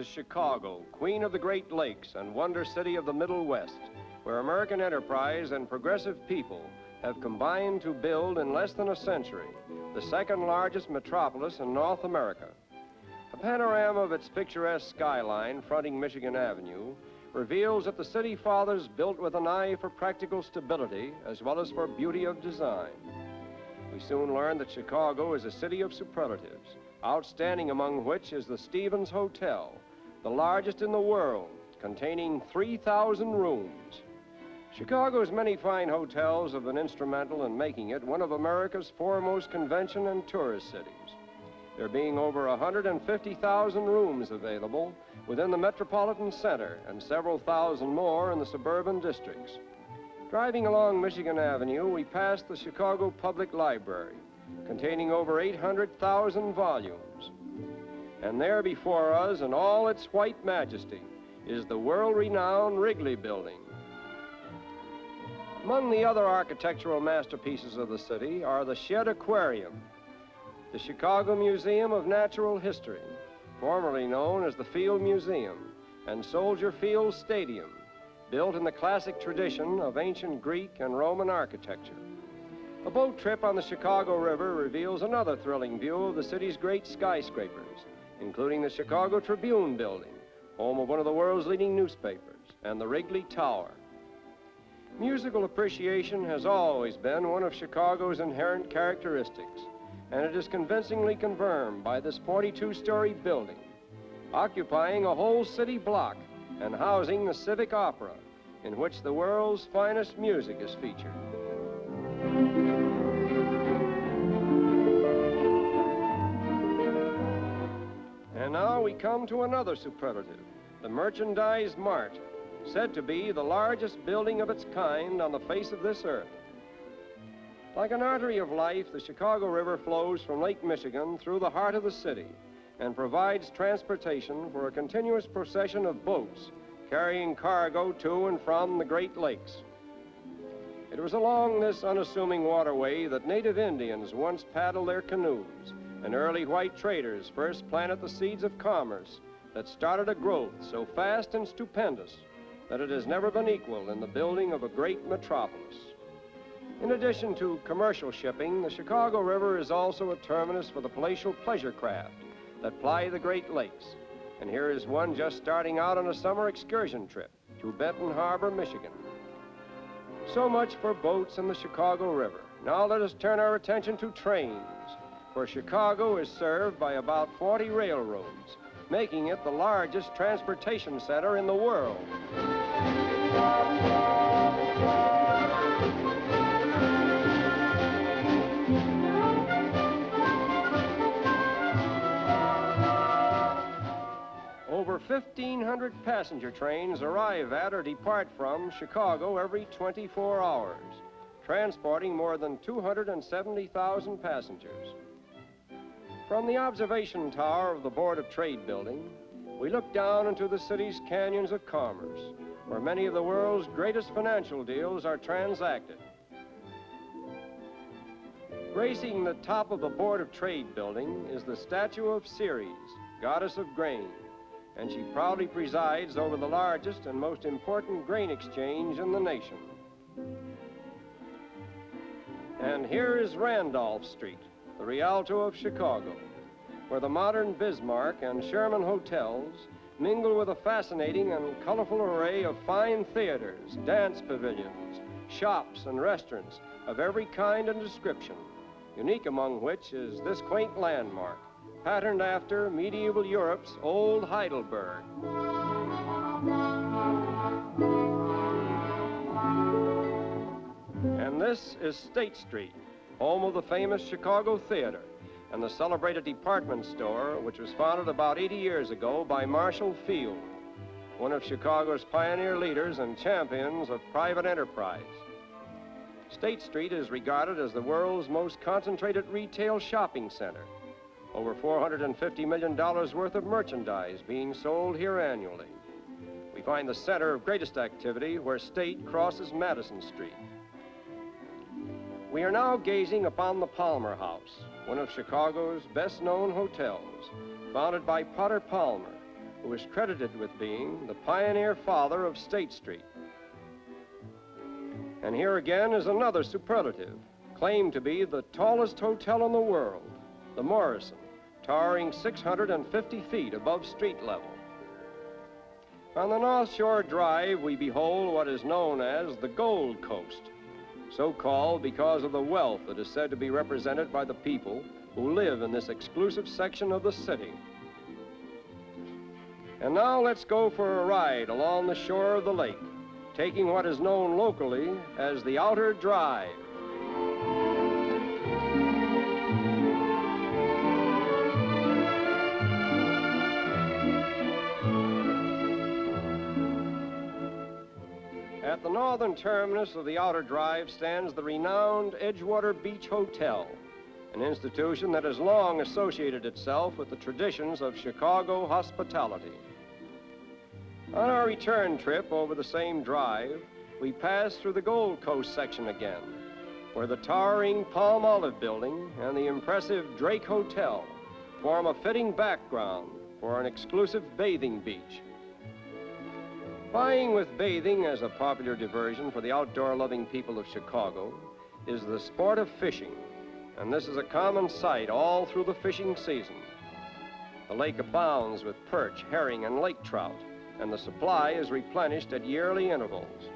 is Chicago, queen of the Great Lakes and wonder city of the Middle West, where American enterprise and progressive people have combined to build in less than a century the second largest metropolis in North America. A panorama of its picturesque skyline fronting Michigan Avenue reveals that the city fathers built with an eye for practical stability as well as for beauty of design. We soon learned that Chicago is a city of superlatives, outstanding among which is the Stevens Hotel, the largest in the world, containing 3,000 rooms. Chicago's many fine hotels have been instrumental in making it one of America's foremost convention and tourist cities. There being over 150,000 rooms available within the metropolitan center and several thousand more in the suburban districts. Driving along Michigan Avenue, we passed the Chicago Public Library, containing over 800,000 volumes. And there before us, in all its white majesty, is the world-renowned Wrigley Building. Among the other architectural masterpieces of the city are the Shedd Aquarium, the Chicago Museum of Natural History, formerly known as the Field Museum, and Soldier Field Stadium, built in the classic tradition of ancient Greek and Roman architecture. A boat trip on the Chicago River reveals another thrilling view of the city's great skyscrapers, including the Chicago Tribune Building, home of one of the world's leading newspapers, and the Wrigley Tower. Musical appreciation has always been one of Chicago's inherent characteristics, and it is convincingly confirmed by this 42-story building, occupying a whole city block and housing the Civic Opera, in which the world's finest music is featured. And now we come to another superlative, the Merchandise Mart, said to be the largest building of its kind on the face of this earth. Like an artery of life, the Chicago River flows from Lake Michigan through the heart of the city and provides transportation for a continuous procession of boats carrying cargo to and from the Great Lakes. It was along this unassuming waterway that native Indians once paddled their canoes, and early white traders first planted the seeds of commerce that started a growth so fast and stupendous that it has never been equaled in the building of a great metropolis. In addition to commercial shipping, the Chicago River is also a terminus for the palatial pleasure craft that ply the Great Lakes. And here is one just starting out on a summer excursion trip to Benton Harbor, Michigan. So much for boats and the Chicago River. Now let us turn our attention to trains, for Chicago is served by about 40 railroads, making it the largest transportation center in the world. Over 1,500 passenger trains arrive at or depart from Chicago every 24 hours, transporting more than 270,000 passengers. From the observation tower of the Board of Trade building, we look down into the city's canyons of commerce, where many of the world's greatest financial deals are transacted. Gracing the top of the Board of Trade building is the statue of Ceres, goddess of grain, and she proudly presides over the largest and most important grain exchange in the nation. And here is Randolph Street, the Rialto of Chicago, where the modern Bismarck and Sherman hotels mingle with a fascinating and colorful array of fine theaters, dance pavilions, shops, and restaurants of every kind and description, unique among which is this quaint landmark, patterned after medieval Europe's old Heidelberg. And this is State Street, home of the famous Chicago Theater and the celebrated department store, which was founded about 80 years ago by Marshall Field, one of Chicago's pioneer leaders and champions of private enterprise. State Street is regarded as the world's most concentrated retail shopping center. Over $450 million worth of merchandise being sold here annually. We find the center of greatest activity where State crosses Madison Street. We are now gazing upon the Palmer House, one of Chicago's best-known hotels, founded by Potter Palmer, who is credited with being the pioneer father of State Street. And here again is another superlative, claimed to be the tallest hotel in the world, the Morrison, towering 650 feet above street level. On the North Shore Drive, we behold what is known as the Gold Coast, so called because of the wealth that is said to be represented by the people who live in this exclusive section of the city. And now let's go for a ride along the shore of the lake, taking what is known locally as the Outer Drive. At the northern terminus of the Outer Drive stands the renowned Edgewater Beach Hotel, an institution that has long associated itself with the traditions of Chicago hospitality. On our return trip over the same drive, we passed through the Gold Coast section again, where the towering Palm Olive Building and the impressive Drake Hotel form a fitting background for an exclusive bathing beach. Vying with bathing as a popular diversion for the outdoor-loving people of Chicago is the sport of fishing, and this is a common sight all through the fishing season. The lake abounds with perch, herring, and lake trout, and the supply is replenished at yearly intervals.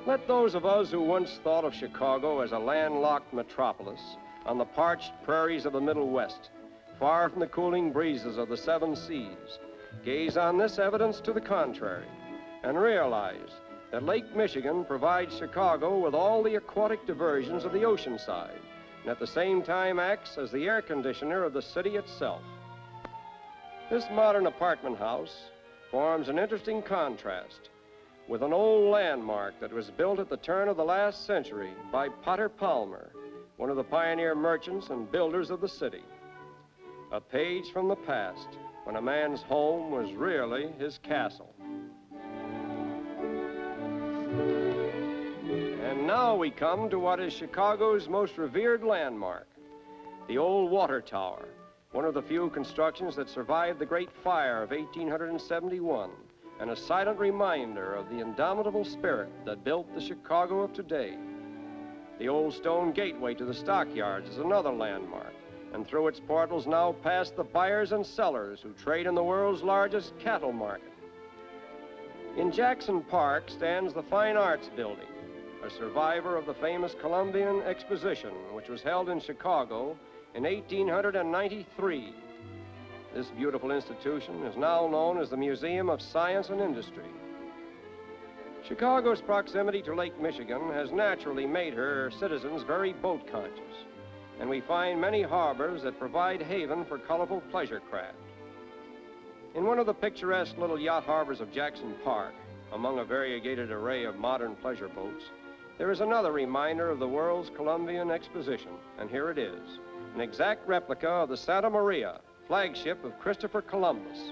Let those of us who once thought of Chicago as a landlocked metropolis on the parched prairies of the Middle West, far from the cooling breezes of the seven seas, gaze on this evidence to the contrary and realize that Lake Michigan provides Chicago with all the aquatic diversions of the ocean side, and at the same time acts as the air conditioner of the city itself. This modern apartment house forms an interesting contrast with an old landmark that was built at the turn of the last century by Potter Palmer, one of the pioneer merchants and builders of the city. A page from the past when a man's home was really his castle. And now we come to what is Chicago's most revered landmark, the old water tower, one of the few constructions that survived the Great Fire of 1871, and a silent reminder of the indomitable spirit that built the Chicago of today. The old stone gateway to the stockyards is another landmark, and through its portals now pass the buyers and sellers who trade in the world's largest cattle market. In Jackson Park stands the Fine Arts Building, a survivor of the famous Columbian Exposition, which was held in Chicago in 1893. This beautiful institution is now known as the Museum of Science and Industry. Chicago's proximity to Lake Michigan has naturally made her citizens very boat conscious, and we find many harbors that provide haven for colorful pleasure craft. In one of the picturesque little yacht harbors of Jackson Park, among a variegated array of modern pleasure boats, there is another reminder of the world's Columbian Exposition, and here it is, an exact replica of the Santa Maria, flagship of Christopher Columbus.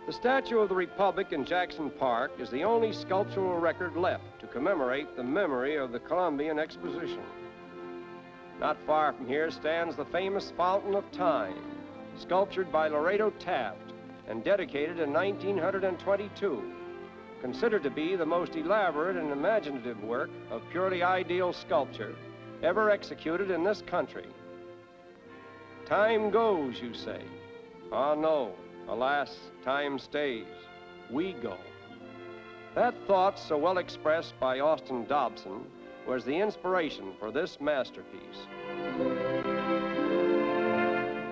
The Statue of the Republic in Jackson Park is the only sculptural record left to commemorate the memory of the Columbian Exposition. Not far from here stands the famous Fountain of Time, sculptured by Laredo Taft and dedicated in 1922, considered to be the most elaborate and imaginative work of purely ideal sculpture ever executed in this country. Time goes, you say. Ah, no. Alas, time stays. We go. That thought, so well expressed by Austin Dobson, was the inspiration for this masterpiece.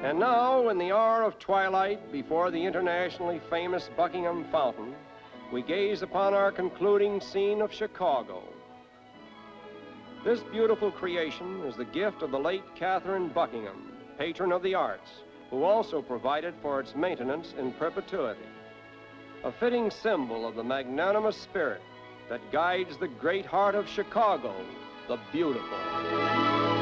And now, in the hour of twilight before the internationally famous Buckingham Fountain, we gaze upon our concluding scene of Chicago. This beautiful creation is the gift of the late Catherine Buckingham, patron of the arts, who also provided for its maintenance in perpetuity. A fitting symbol of the magnanimous spirit that guides the great heart of Chicago, the beautiful.